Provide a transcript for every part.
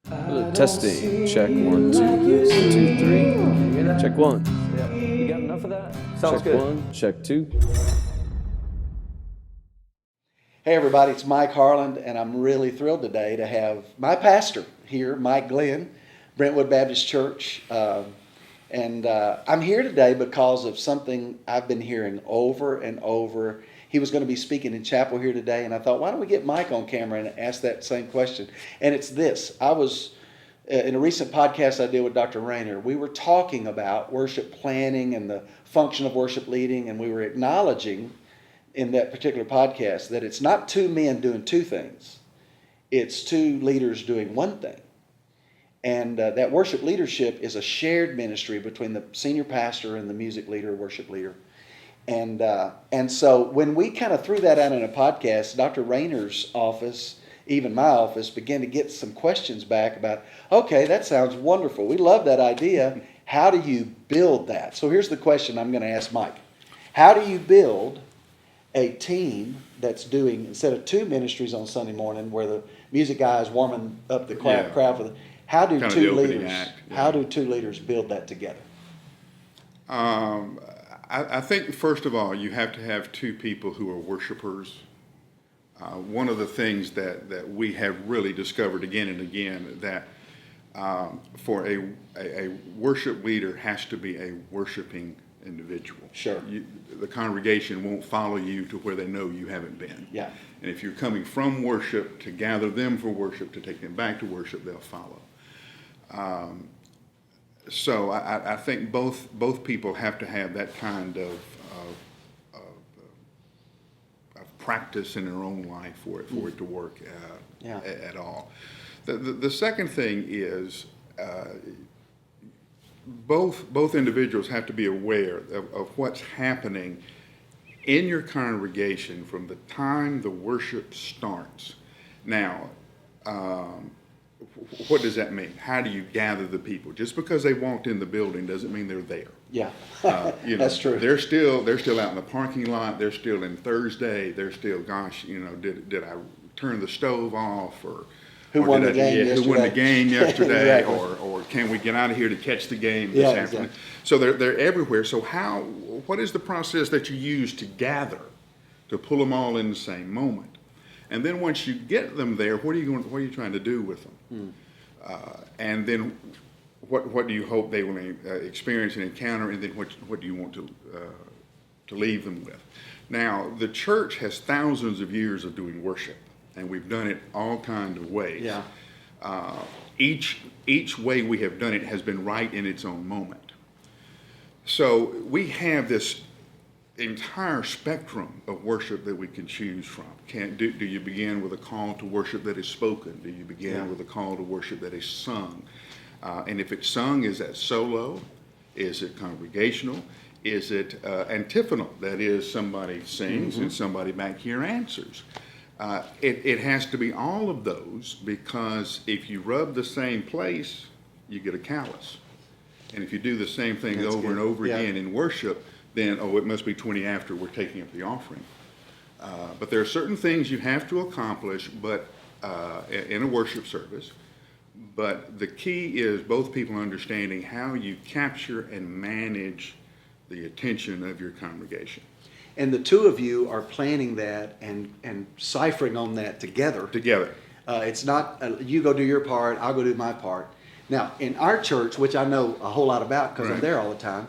Testing. Check 1, 2, 1, 2, 3. Check 1. Yeah. You got enough of that? Sounds Check good. 1. Check 2. Hey everybody, it's Mike Harland, and I'm really thrilled today to have my pastor here, Mike Glenn, Brentwood Baptist Church. I'm here today because of something I've been hearing over and over. He was going to be speaking in chapel here today, and I thought, why don't we get Mike on camera and ask that same question? And it's this. I was, in a recent podcast I did with Dr. Rayner, we were talking about worship planning and the function of worship leading, and we were acknowledging in that particular podcast that it's not two men doing two things. It's two leaders doing one thing. And that worship leadership is a shared ministry between the senior pastor and the music leader, worship leader. And so when we kind of threw that out in a podcast, Dr. Rayner's office, even my office, began to get some questions back about, okay, that sounds wonderful. We love that idea. How do you build that? So here's the question I'm going to ask Mike. How do you build a team that's doing, instead of two ministries on Sunday morning where the music guy is warming up the crowd for the, how do Kind of two the opening leaders act, yeah. how do two leaders build that together? I think, first of all, you have to have two people who are worshipers. One of the things that we have really discovered again and again, that for a worship leader has to be a worshiping individual. Sure. The congregation won't follow you to where they know you haven't been. Yeah. And if you're coming from worship to gather them for worship, to take them back to worship, they'll follow. So I think both people have to have that kind of practice in their own life for it to work at all. The second thing is both individuals have to be aware of what's happening in your congregation from the time the worship starts. Now, what does that mean? How do you gather the people? Just because they walked in the building doesn't mean they're there. Yeah, That's true. They're still out in the parking lot. They're still in Thursday. They're still, gosh, did I turn the stove off, or Who won the game yesterday? Who won the game yesterday? Exactly. or can we get out of here to catch the game this afternoon? Exactly. So they're everywhere. So what is the process that you use to gather, to pull them all in the same moment? And then once you get them there, what are you trying to do with them? And then what do you hope they will experience and encounter, and then what do you want to leave them with? Now, the church has thousands of years of doing worship, and we've done it all kinds of ways. Yeah. Each way we have done it has been right in its own moment. So we have this entire spectrum of worship that we can choose from. Do you begin with a call to worship that is spoken? Do you begin with a call to worship that is sung? And if it's sung, is that solo? Is it congregational? Is it antiphonal? That is, somebody sings and somebody back here answers. It has to be all of those, because if you rub the same place, you get a callus. And if you do the same thing over and over again in worship, then, it must be 20 after we're taking up the offering. But there are certain things you have to accomplish in a worship service. But the key is both people understanding how you capture and manage the attention of your congregation. And the two of you are planning that and ciphering on that together. It's not you go do your part, I'll go do my part. Now, in our church, which I know a whole lot about because I'm there all the time,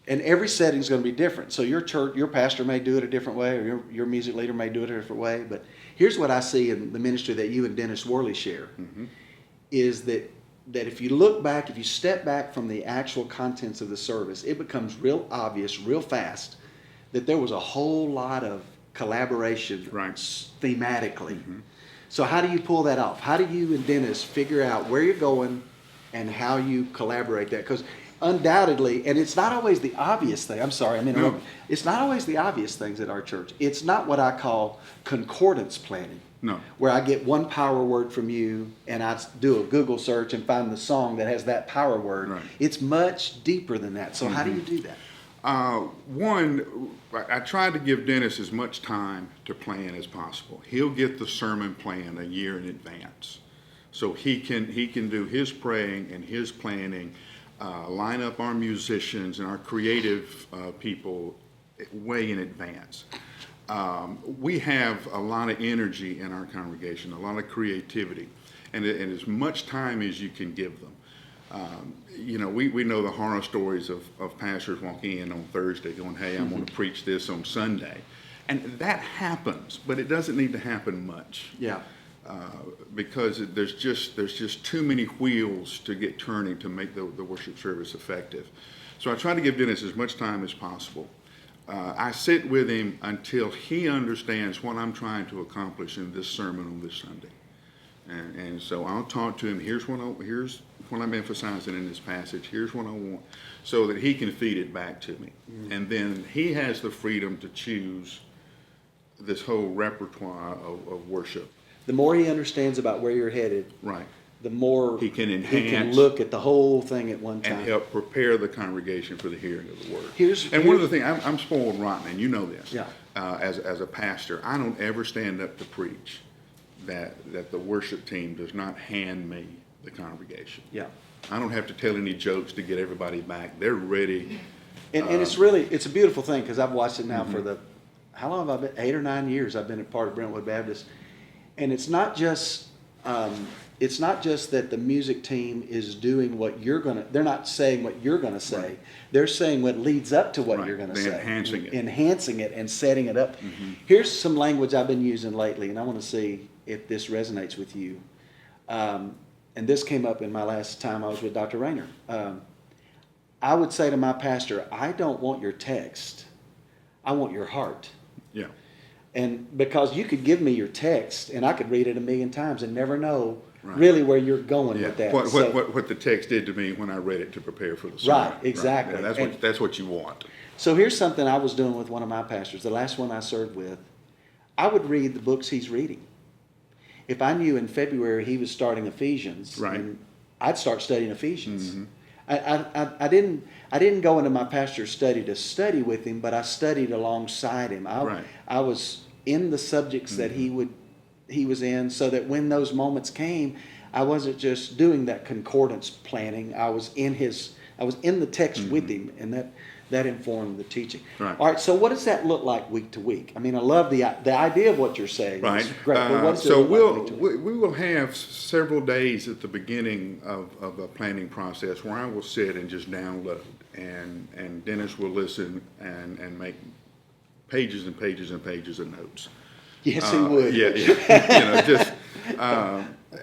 and every setting is going to be different. So your church, your pastor may do it a different way, or your music leader may do it a different way. But here's what I see in the ministry that you and Dennis Worley share, is that if you look back, if you step back from the actual contents of the service, it becomes real obvious, real fast, that there was a whole lot of collaboration thematically. So how do you pull that off? How do you and Dennis figure out where you're going and how you collaborate that? Because undoubtedly, and it's not always the obvious thing. I'm sorry, it's not always the obvious things at our church. It's not what I call concordance planning. No. Where I get one power word from you and I do a Google search and find the song that has that power word. Right. It's much deeper than that. So how do you do that? One, I tried to give Dennis as much time to plan as possible. He'll get the sermon plan a year in advance. so he can do his praying and his planning, line up our musicians and our creative people way in advance. We have a lot of energy in our congregation, a lot of creativity, and as much time as you can give them. We know the horror stories of pastors walking in on Thursday going, hey, I'm going to preach this on Sunday. And that happens, but it doesn't need to happen much. Yeah. Because there's just too many wheels to get turning to make the worship service effective. So I try to give Dennis as much time as possible. I sit with him until he understands what I'm trying to accomplish in this sermon on this Sunday. And so I'll talk to him, here's what I'm emphasizing in this passage, here's what I want, so that he can feed it back to me. And then he has the freedom to choose this whole repertoire of worship. The more he understands about where you're headed, Right. the more He can he can enhance look at the whole thing at one time. and help prepare the congregation for the hearing of the word. One of the things, I'm spoiled rotten, and you know this. Yeah. As a pastor, I don't ever stand up to preach that the worship team does not hand me the congregation. Yeah. I don't have to tell any jokes to get everybody back. They're ready. And it's a beautiful thing, because I've watched it now for how long have I been? 8 or 9 years I've been a part of Brentwood Baptist. And it's not just that the music team is doing what they're not saying what you're gonna say. Right. They're saying what leads up to what Right. you're gonna They're say. enhancing it. Enhancing it and setting it up. Here's some language I've been using lately, and I want to see if this resonates with you. And this came up in my last time I was with Dr. Rayner. I would say to my pastor, I don't want your text. I want your heart. Yeah. And because you could give me your text and I could read it 1,000,000 times and never know Right. really where you're going Yeah. with that. What the text did to me when I read it to prepare for the sermon. Right, exactly. Yeah, that's what you want. So here's something I was doing with one of my pastors, the last one I served with. I would read the books he's reading. If I knew in February he was starting Ephesians, Right. then I'd start studying Ephesians. I didn't go into my pastor's study to study with him, but I studied alongside him. I was in the subjects that he was in, so that when those moments came, I wasn't just doing that concordance planning. I was in the text with him, and that informed the teaching. Right. All right. So what does that look like week to week? I mean, I love the idea of what you're saying. Right. It's great. But what does it So look like week to week? we will have several days at the beginning of a planning process where I will sit and just download, and Dennis will listen and make pages and pages and pages of notes. Yes, he would. Yeah.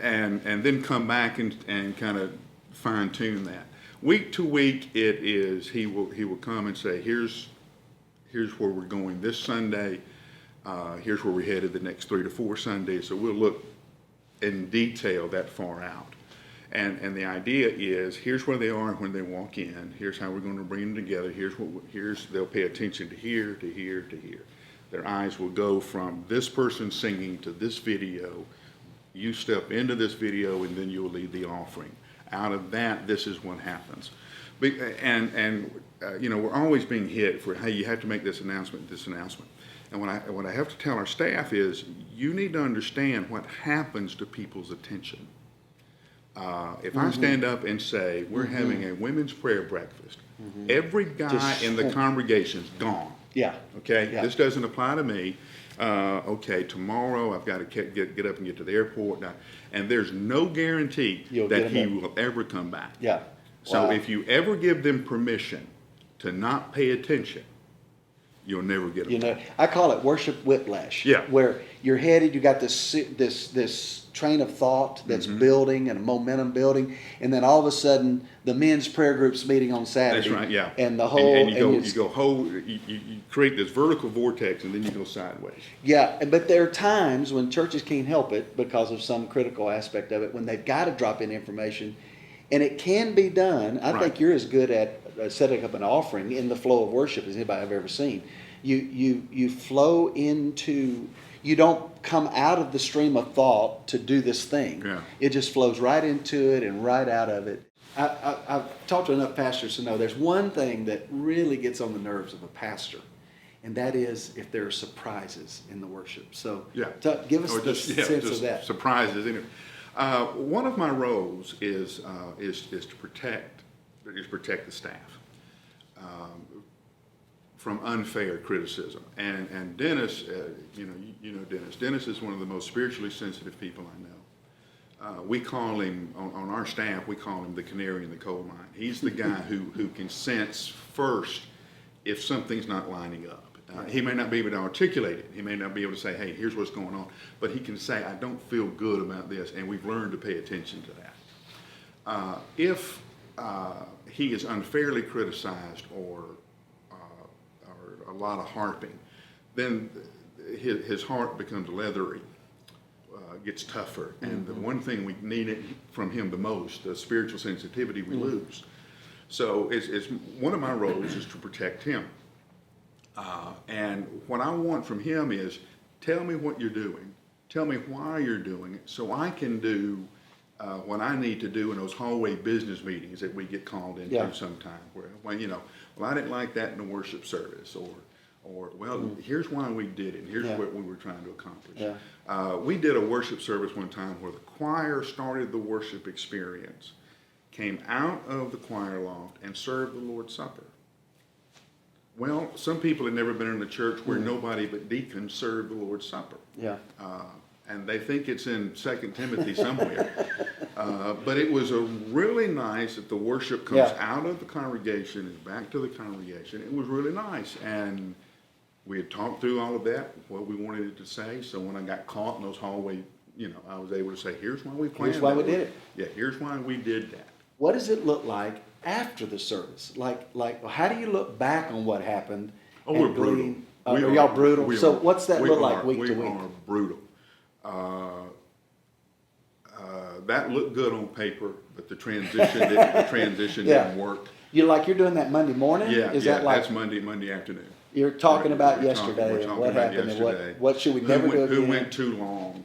And then come back and kind of fine tune that. Week to week, it is he will come and say, here's where we're going this Sunday. Here's where we're headed the next 3 to 4 Sundays. So we'll look in detail that far out. And the idea is, here's where they are when they walk in. Here's how we're going to bring them together. They'll pay attention to here, to here, to here. Their eyes will go from this person singing to this video. You step into this video, and then you'll lead the offering. Out of that, this is what happens. We're always being hit for, hey, you have to make this announcement. And what I have to tell our staff is, you need to understand what happens to people's attention. If I stand up and say, we're having a women's prayer breakfast, every guy in the congregation's gone. Yeah. Okay? Yeah. This doesn't apply to me. Okay, tomorrow I've got to get up and get to the airport. Now, and there's no guarantee that he will ever come back. Yeah. So Wow. if you ever give them permission to not pay attention, you'll never get them back. I call it worship whiplash. Yeah. Where you're headed, you got this train of thought that's building and momentum building, and then all of a sudden the men's prayer group's meeting on Saturday. That's right, yeah. And the whole and you create this vertical vortex, and then you go sideways. Yeah, but there are times when churches can't help it because of some critical aspect of it, when they've got to drop in information, and it can be done. I think you're as good at setting up an offering in the flow of worship as anybody I've ever seen. You flow into. You don't come out of the stream of thought to do this thing. Yeah. It just flows right into it and right out of it. I've talked to enough pastors to know there's one thing that really gets on the nerves of a pastor, and that is if there are surprises in the worship. So give us the sense of that. Surprises. One of my roles is to protect the staff from unfair criticism. And Dennis, you know Dennis. Dennis is one of the most spiritually sensitive people I know. We call him, on our staff, we call him the canary in the coal mine. He's the guy who can sense first if something's not lining up. He may not be able to articulate it. He may not be able to say, hey, here's what's going on. But he can say, I don't feel good about this, and we've learned to pay attention to that. If he is unfairly criticized or a lot of harping, then his heart becomes leathery, gets tougher. And the one thing we need from him the most, the spiritual sensitivity, we lose. So it's one of my roles is to protect him. And what I want from him is, tell me what you're doing. Tell me why you're doing it so I can do what I need to do in those hallway business meetings that we get called into sometime. Well, I didn't like that in the worship service, or here's why we did it, and here's what we were trying to accomplish. Yeah. We did a worship service one time where the choir started the worship experience, came out of the choir loft, and served the Lord's Supper. Well, some people had never been in a church where nobody but deacons served the Lord's Supper. Yeah. And they think it's in 2 Timothy somewhere. But it was a really nice that the worship comes out of the congregation and back to the congregation. It was really nice. And we had talked through all of that, what we wanted it to say. So when I got caught in those hallway, I was able to say, here's why we planned. Here's why we did it. Yeah, here's why we did that. What does it look like after the service? Like how do you look back on what happened? Oh, we're brutal. Are y'all brutal? So what's that look like week to week? We are brutal. That looked good on paper, but the transition didn't work. You're doing that Monday morning? Yeah, that like that's Monday afternoon. You're talking about yesterday and what happened and what should we never do again? Who went too long?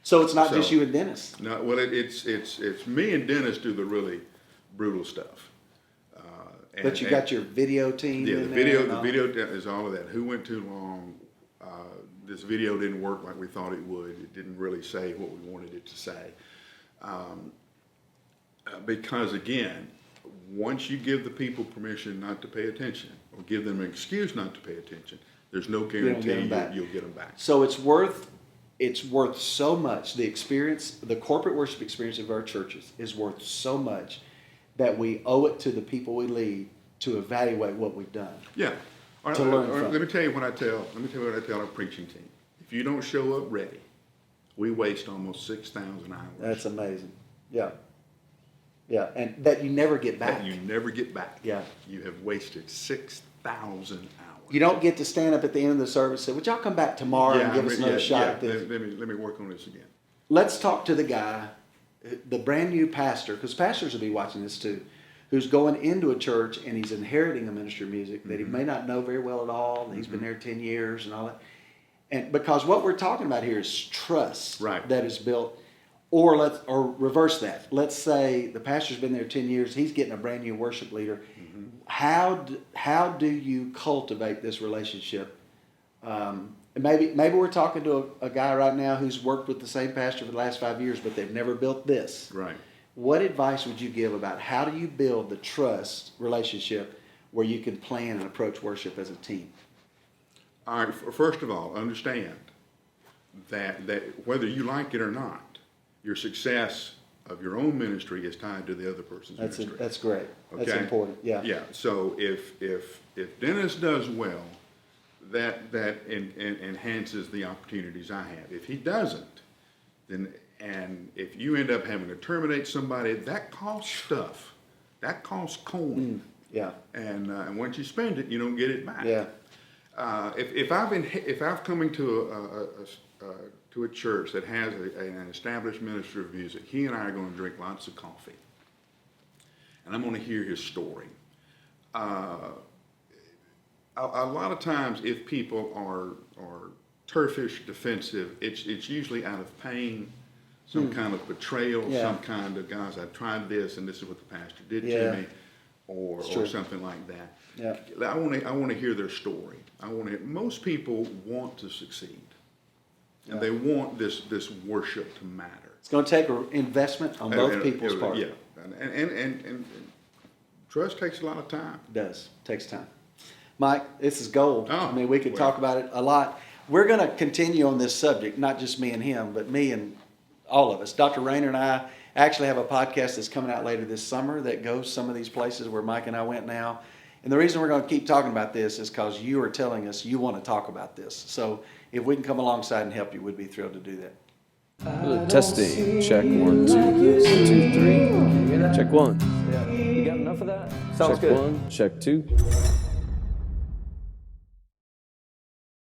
So it's not just you and Dennis. No, well, it's me and Dennis do the really brutal stuff. But you got your video team. Yeah, the video is all of that. Who went too long? This video didn't work like we thought it would. It didn't really say what we wanted it to say. Because again, once you give the people permission not to pay attention, or give them an excuse not to pay attention, there's no guarantee you'll get them back. So it's worth so much. The experience, the corporate worship experience of our churches is worth so much that we owe it to the people we lead to evaluate what we've done. Yeah. All right, let me tell you what I tell our preaching team. If you don't show up ready, we waste almost 6,000 hours. That's amazing. Yeah. Yeah, and that you never get back. That you never get back. Yeah. You have wasted 6,000 hours. You don't get to stand up at the end of the service and say, would y'all come back tomorrow and give us another shot at this? Let me work on this again. Let's talk to the guy, the brand new pastor, because pastors will be watching this too, who's going into a church and he's inheriting a ministry of music that he may not know very well at all, and he's been there 10 years and all that. And because what we're talking about here is trust that is built, or reverse that. Let's say the pastor's been there 10 years, he's getting a brand new worship leader. How do you cultivate this relationship? Maybe we're talking to a guy right now who's worked with the same pastor for the last 5 years, but they've never built this. Right. What advice would you give about how do you build the trust relationship where you can plan and approach worship as a team? All right. First of all, understand that whether you like it or not, your success of your own ministry is tied to the other person's ministry. That's great. Okay? That's important. Yeah. Yeah. So if Dennis does well, that enhances the opportunities I have. If he doesn't, then and if you end up having to terminate somebody, that costs stuff. That costs coin. Yeah. And once you spend it, you don't get it back. Yeah. If I've come into a church that has an established minister of music, he and I are going to drink lots of coffee, and I'm going to hear his story. A lot of times, if people are turfish, defensive, it's usually out of pain, some kind of betrayal, some kind of, guys, I tried this, and this is what the pastor did to me, or something like that. Yeah. I want to hear their story. Most people want to succeed, and they want this worship to matter. It's going to take an investment on both people's part. Yeah, and trust takes a lot of time. It does. Takes time. Mike, this is gold. Oh, I mean, we could well. talk about it a lot. We're going to continue on this subject, not just me and him, but me and all of us. Dr. Rayner and I actually have a podcast that's coming out later this summer that goes some of these places where Mike and I went now. And the reason we're going to keep talking about this is because you are telling us you want to talk about this. So if we can come alongside and help you, we'd be thrilled to do that. Testing. Check 1, 2, 1, 2, 3. Check 1. You got enough of that? Sounds Check good. 1. Check 2.